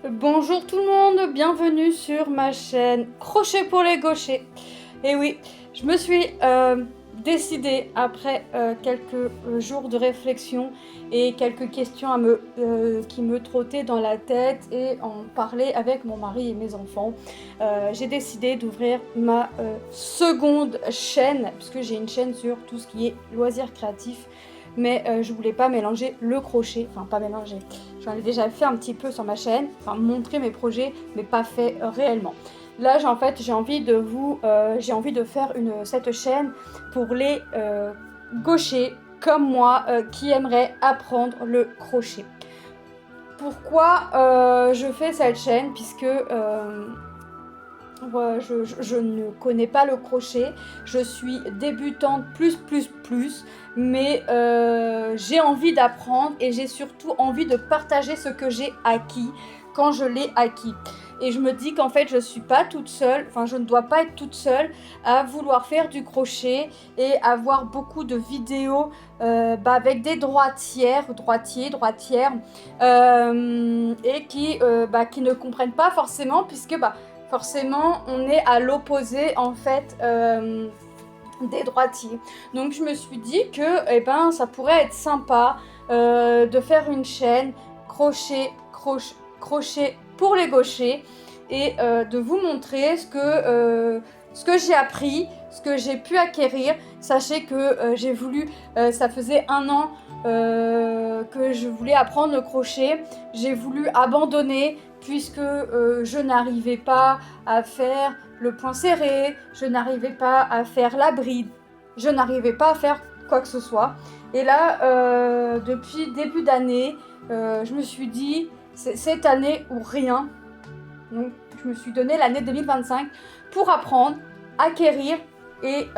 Bonjour tout le monde, bienvenue sur ma chaîne Crochet pour les gauchers. Et oui, je me suis décidée après quelques jours de réflexion et quelques questions qui me trottaient dans la tête et en parler avec mon mari et mes enfants. J'ai décidé d'ouvrir ma seconde chaîne, puisque j'ai une chaîne sur tout ce qui est loisirs créatifs. Mais je voulais pas mélanger le crochet, enfin pas mélanger, j'en ai déjà fait un petit peu sur ma chaîne, enfin montrer mes projets, mais pas fait réellement. Là, j'ai envie de faire cette chaîne pour les gauchers comme moi qui aimeraient apprendre le crochet. Pourquoi je fais cette chaîne? Puisque je ne connais pas le crochet, je suis débutante mais j'ai envie d'apprendre et j'ai surtout envie de partager ce que j'ai acquis quand je l'ai acquis. Et je me dis qu'en fait je suis pas toute seule, enfin je ne dois pas être toute seule à vouloir faire du crochet et avoir beaucoup de vidéos avec des droitières et qui ne comprennent pas forcément, puisque forcément on est à l'opposé en fait des droitiers. Donc je me suis dit que ça pourrait être sympa de faire une chaîne crochet pour les gauchers et de vous montrer ce que j'ai appris, ce que j'ai pu acquérir. Sachez que j'ai voulu, ça faisait 1 an que je voulais apprendre le crochet. J'ai voulu abandonner puisque je n'arrivais pas à faire le point serré, je n'arrivais pas à faire la bride, je n'arrivais pas à faire quoi que ce soit. Et là, depuis début d'année, je me suis dit, c'est cette année ou rien. Donc, je me suis donné l'année 2025 pour apprendre, acquérir et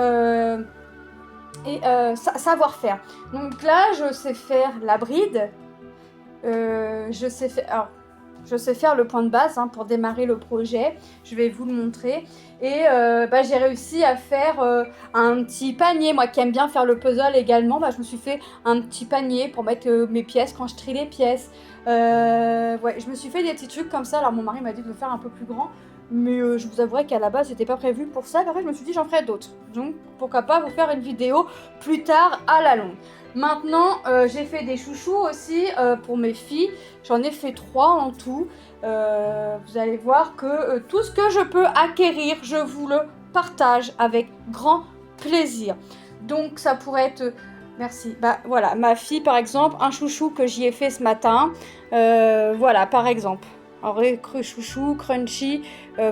savoir faire. Donc là, je sais faire la bride, je sais faire le point de base pour démarrer le projet. Je vais vous le montrer. Et j'ai réussi à faire un petit panier. Moi qui aime bien faire le puzzle également, je me suis fait un petit panier pour mettre mes pièces quand je trie les pièces. Je me suis fait des petits trucs comme ça. Alors mon mari m'a dit de le faire un peu plus grand. Mais je vous avouerai qu'à la base, c'était pas prévu pour ça. Après, je me suis dit, j'en ferai d'autres. Donc, pourquoi pas vous faire une vidéo plus tard à la longue. Maintenant, j'ai fait des chouchous aussi pour mes filles. J'en ai fait 3 en tout. Vous allez voir que tout ce que je peux acquérir, je vous le partage avec grand plaisir. Donc, ça pourrait être... Merci. Voilà, ma fille, par exemple, un chouchou que j'y ai fait ce matin. Voilà, par exemple. Alors, chouchou, crunchy,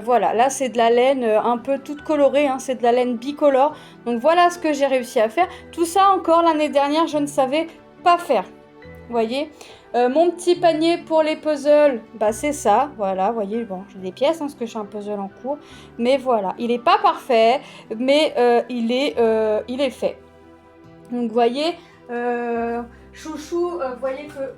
voilà, là c'est de la laine un peu toute colorée, c'est de la laine bicolore. Donc voilà ce que j'ai réussi à faire. Tout ça encore l'année dernière, je ne savais pas faire. Vous voyez, mon petit panier pour les puzzles, c'est ça. Voilà, vous voyez, bon, j'ai des pièces parce que j'ai un puzzle en cours. Mais voilà, il n'est pas parfait, mais il est fait. Donc vous voyez, chouchou, vous voyez que...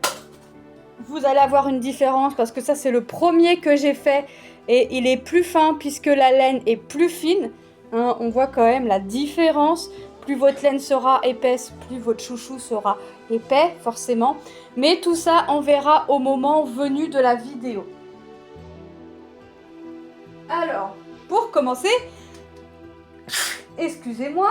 Vous allez avoir une différence parce que ça c'est le premier que j'ai fait et il est plus fin puisque la laine est plus fine. On voit quand même la différence. Plus votre laine sera épaisse, plus votre chouchou sera épais forcément. Mais tout ça on verra au moment venu de la vidéo. Alors, pour commencer, excusez-moi,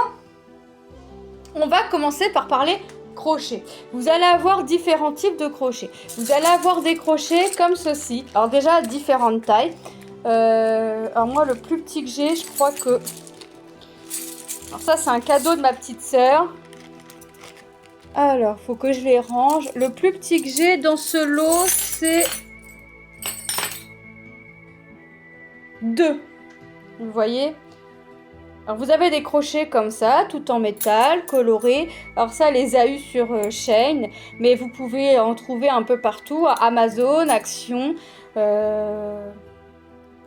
on va commencer par parler crochet. Vous allez avoir différents types de crochets. Vous allez avoir des crochets comme ceci. Alors déjà, différentes tailles. Alors moi, le plus petit que j'ai, je crois que... Alors ça, c'est un cadeau de ma petite sœur. Alors, faut que je les range. Le plus petit que j'ai dans ce lot, c'est 2. Vous voyez ? Alors vous avez des crochets comme ça, tout en métal, colorés. Alors ça, les a eu sur Shein, mais vous pouvez en trouver un peu partout, à Amazon, Action. Vous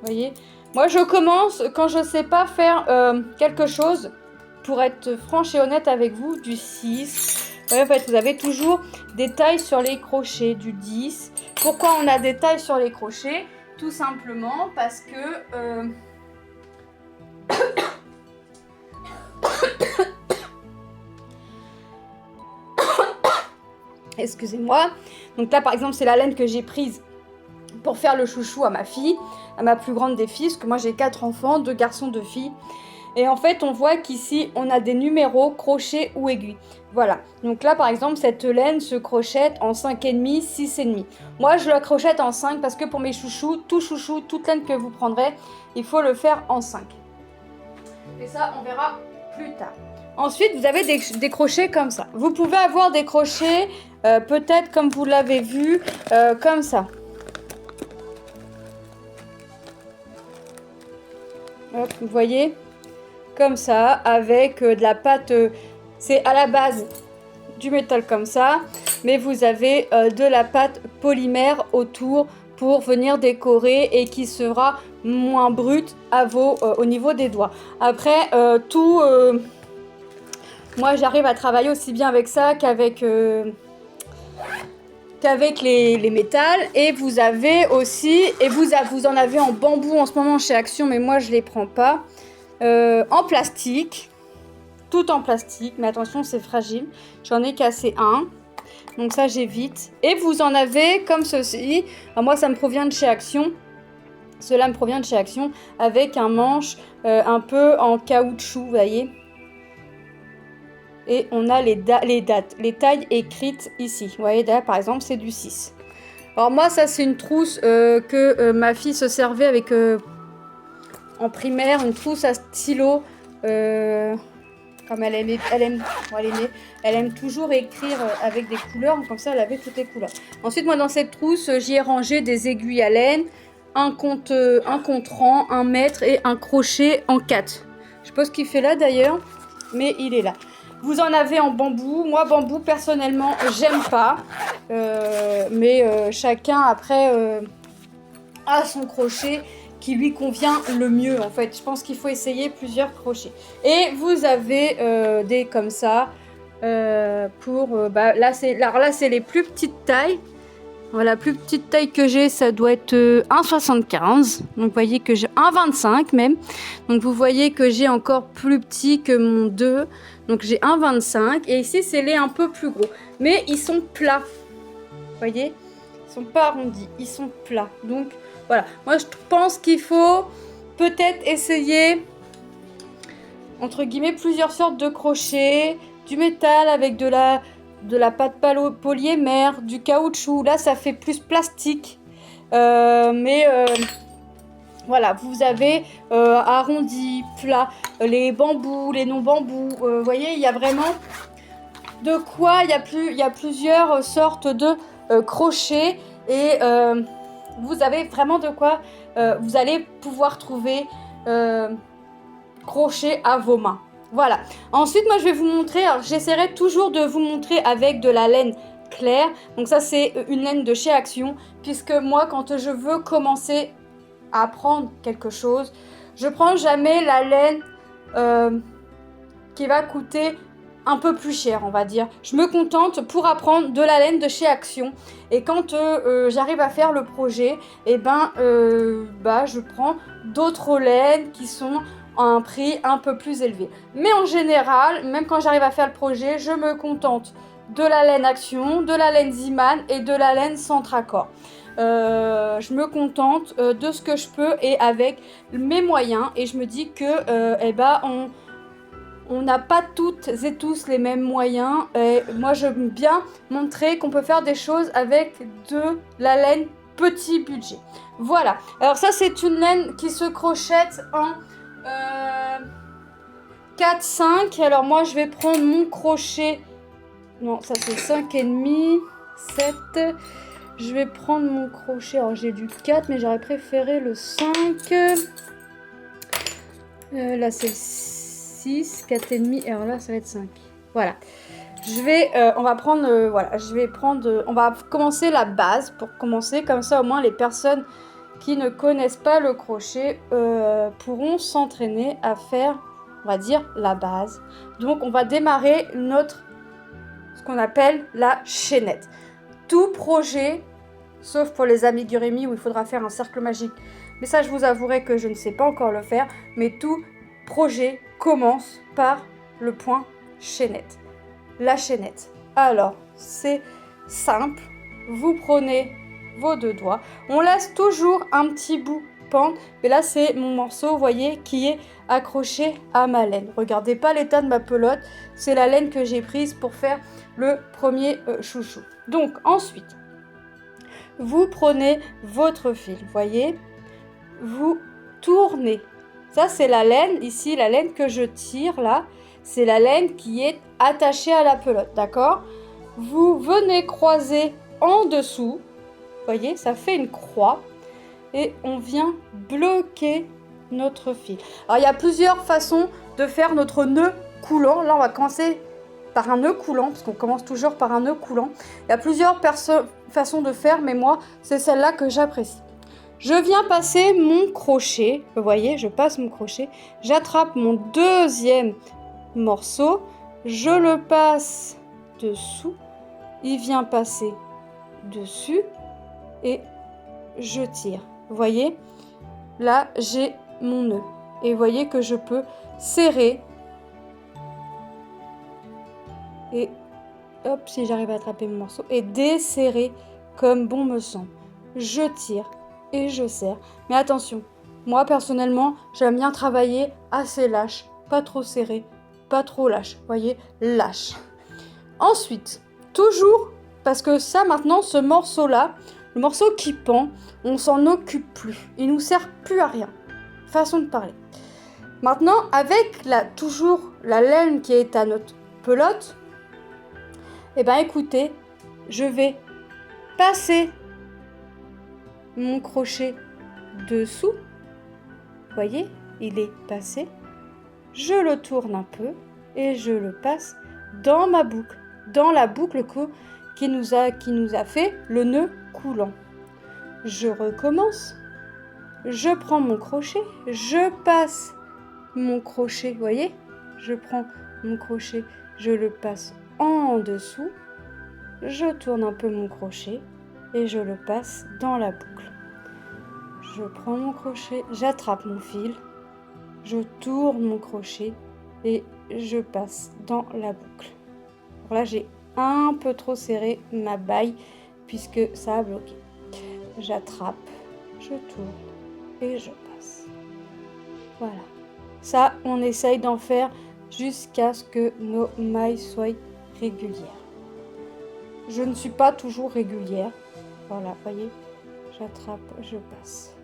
voyez, moi je commence quand je ne sais pas faire quelque chose, pour être franche et honnête avec vous, du 6. En fait, vous avez toujours des tailles sur les crochets, du 10. Pourquoi on a des tailles sur les crochets? Tout simplement parce que... Excusez-moi. Donc là, par exemple, c'est la laine que j'ai prise pour faire le chouchou à ma fille, à ma plus grande des filles, parce que moi j'ai 4 enfants, 2 garçons, 2 filles. Et en fait, on voit qu'ici, on a des numéros, crochets ou aiguilles. Voilà. Donc là, par exemple, cette laine se crochette en 5,5, 6,5. Moi, je la crochette en 5 parce que pour mes chouchous, toute laine que vous prendrez, il faut le faire en 5. Et ça, on verra plus tard. Ensuite, vous avez des crochets comme ça. Vous pouvez avoir des crochets, peut-être comme vous l'avez vu, comme ça. Hop, vous voyez ? Comme ça, avec de la pâte, c'est à la base du métal comme ça, mais vous avez de la pâte polymère autour pour venir décorer et qui sera moins brute au niveau des doigts. Après, moi j'arrive à travailler aussi bien avec ça qu'avec les métals. Et vous avez aussi, vous en avez en bambou en ce moment chez Action, mais moi je les prends pas. En plastique, tout en plastique, mais attention c'est fragile, j'en ai cassé un, donc ça j'évite. Et vous en avez comme ceci. Alors moi ça me provient de chez Action, cela me provient de chez Action, avec un manche un peu en caoutchouc, vous voyez. Et on a les dates, les tailles écrites ici, vous voyez là par exemple c'est du 6. Alors moi ça c'est une trousse que ma fille se servait avec en primaire, une trousse à stylo, comme elle aime toujours écrire avec des couleurs, comme ça elle avait toutes les couleurs. Ensuite moi dans cette trousse j'y ai rangé des aiguilles à laine, un compte rang, 1 mètre et un crochet en 4. Je sais pas ce qu'il fait là d'ailleurs, mais il est là. Vous en avez en bambou. Moi bambou personnellement j'aime pas, mais chacun après a son crochet qui lui convient le mieux en fait. Je pense qu'il faut essayer plusieurs crochets. Et vous avez des comme ça là c'est les plus petites tailles. Voilà, la plus petite taille que j'ai, ça doit être 1,75. Donc vous voyez que j'ai 1,25 même. Donc vous voyez que j'ai encore plus petit que mon 2. Donc j'ai 1,25. Et ici c'est les un peu plus gros. Mais ils sont plats. Vous voyez, ils sont pas arrondis, ils sont plats. Donc voilà, moi je pense qu'il faut peut-être essayer, entre guillemets, plusieurs sortes de crochets, du métal avec de la pâte polyémère, du caoutchouc. Là, ça fait plus plastique. Voilà, vous avez arrondi, plat, les bambous, les non-bambous. Vous voyez, il y a vraiment de quoi. Il y a plusieurs sortes de crochets et vous avez vraiment de quoi. Vous allez pouvoir trouver crochet à vos mains. Voilà. Ensuite, moi, je vais vous montrer. Alors, j'essaierai toujours de vous montrer avec de la laine claire. Donc ça, c'est une laine de chez Action. Puisque moi, quand je veux commencer à apprendre quelque chose, je prends jamais la laine qui va coûter un peu plus cher, on va dire. Je me contente pour apprendre de la laine de chez Action. Et quand j'arrive à faire le projet, et je prends d'autres laines qui sont à un prix un peu plus élevé. Mais en général, même quand j'arrive à faire le projet, je me contente de la laine Action, de la laine Ziman et de la laine Centracor. Je me contente de ce que je peux et avec mes moyens. Et je me dis que on n'a pas toutes et tous les mêmes moyens. Et moi, j'aime bien montrer qu'on peut faire des choses avec de la laine petit budget. Voilà. Alors ça, c'est une laine qui se crochette en 4-5. Alors moi, je vais prendre mon crochet. Non, ça c'est 5,5, 7. Je vais prendre mon crochet. Alors j'ai du 4, mais j'aurais préféré le 5. Là, c'est le 6, 4,5. Alors là, ça va être 5. Voilà. On va commencer la base pour commencer. Comme ça, au moins, les personnes qui ne connaissent pas le crochet pourront s'entraîner à faire, on va dire, la base. Donc, on va démarrer ce qu'on appelle la chaînette. Tout projet, sauf pour les amigurumis où il faudra faire un cercle magique. Mais ça, je vous avouerai que je ne sais pas encore le faire. Mais tout projet commence par le point chaînette. La chaînette. Alors, c'est simple. Vous prenez vos 2 doigts. On laisse toujours un petit bout pendre. Et là, c'est mon morceau, vous voyez, qui est accroché à ma laine. Regardez pas l'état de ma pelote. C'est la laine que j'ai prise pour faire le premier chouchou. Donc, ensuite, vous prenez votre fil, vous voyez, vous tournez. Ça, c'est la laine, ici, la laine que je tire, là, c'est la laine qui est attachée à la pelote, d'accord? Vous venez croiser en dessous, vous voyez, ça fait une croix, et on vient bloquer notre fil. Alors, il y a plusieurs façons de faire notre nœud coulant. Là, on va commencer par un nœud coulant, parce qu'on commence toujours par un nœud coulant. Il y a plusieurs façons de faire, mais moi, c'est celle-là que j'apprécie. Je viens passer mon crochet, vous voyez, je passe mon crochet, j'attrape mon deuxième morceau, je le passe dessous, il vient passer dessus et je tire. Vous voyez, là, j'ai mon nœud. Et vous voyez que je peux serrer. Et hop, si j'arrive à attraper mon morceau. Et desserrer comme bon me semble. Je tire et je serre. Mais attention, moi personnellement, j'aime bien travailler assez lâche. Pas trop serré, pas trop lâche. Vous voyez, lâche. Ensuite, toujours, parce que ça maintenant, ce morceau-là, le morceau qui pend, on s'en occupe plus. Il nous sert plus à rien. Façon de parler. Maintenant, avec toujours la laine qui est à notre pelote, eh bien écoutez, je vais passer mon crochet dessous. Vous voyez, il est passé. Je le tourne un peu et je le passe dans ma boucle. Dans la boucle qui nous a fait le nœud coulant. Je recommence. Je prends mon crochet, je passe mon crochet, vous voyez, je prends mon crochet, je le passe en dessous, je tourne un peu mon crochet et je le passe dans la boucle. Je prends mon crochet, j'attrape mon fil, je tourne mon crochet et je passe dans la boucle. Alors là, j'ai un peu trop serré ma baille puisque ça a bloqué. J'attrape, je tourne et je passe. Voilà. Ça, on essaye d'en faire jusqu'à ce que nos mailles soient régulières. Je ne suis pas toujours régulière. Voilà, voyez, j'attrape, je passe.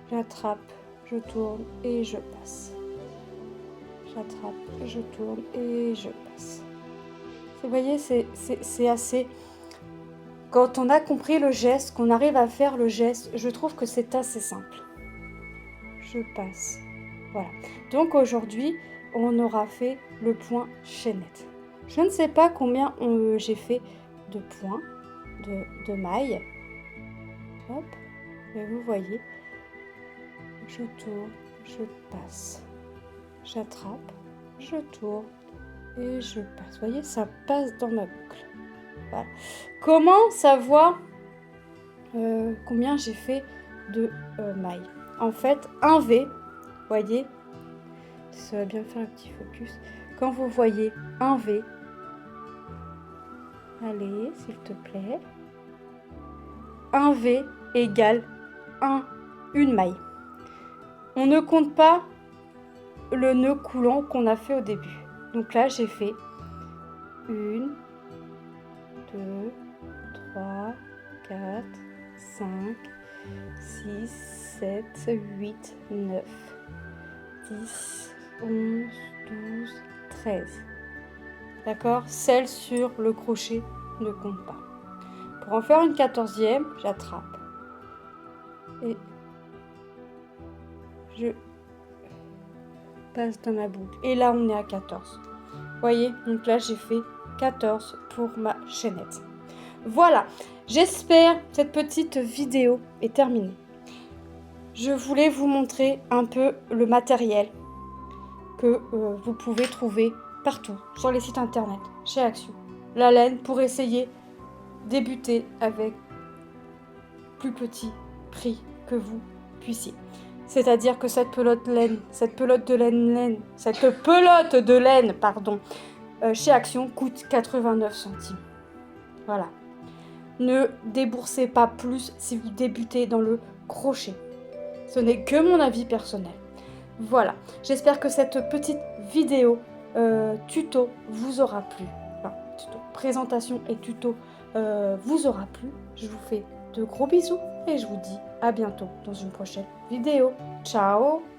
J'attrape, je tourne et je passe. J'attrape, je tourne et je passe. Vous voyez, c'est assez... Quand on a compris le geste, qu'on arrive à faire le geste, je trouve que c'est assez simple. Je passe. Voilà. Donc aujourd'hui, on aura fait le point chaînette. Je ne sais pas combien j'ai fait de points, de mailles. Hop. Et vous voyez, je tourne, je passe. J'attrape, je tourne et je passe. Vous voyez, ça passe dans ma boucle. Voilà. Comment savoir combien j'ai fait de mailles? En fait, un V, vous voyez, ça va bien faire un petit focus. Quand vous voyez un V, allez, s'il te plaît, un V égale une maille. On ne compte pas le nœud coulant qu'on a fait au début. Donc là, j'ai fait 1, 2, 3, 4, 5, 6, 7, 8, 9, 10, 11, 12, 13. D'accord? Celle sur le crochet ne compte pas. Pour en faire une 14e, j'attrape. Et je passe dans ma boucle. Et là, on est à 14. Vous voyez? Donc là, j'ai fait 14 pour ma chaînette. Voilà, j'espère que cette petite vidéo est terminée. Je voulais vous montrer un peu le matériel que vous pouvez trouver partout, sur les sites internet, chez Action. La laine pour essayer débuter avec plus petit prix que vous puissiez. C'est-à-dire que cette pelote de laine, chez Action coûte 89 centimes. Voilà. ne déboursez pas plus si vous débutez dans le crochet. Ce n'est que mon avis personnel. Voilà, j'espère que cette petite vidéo tuto vous aura plu. Enfin, tuto, présentation et tuto vous aura plu. Je vous fais de gros bisous et je vous dis à bientôt dans une prochaine vidéo. Ciao!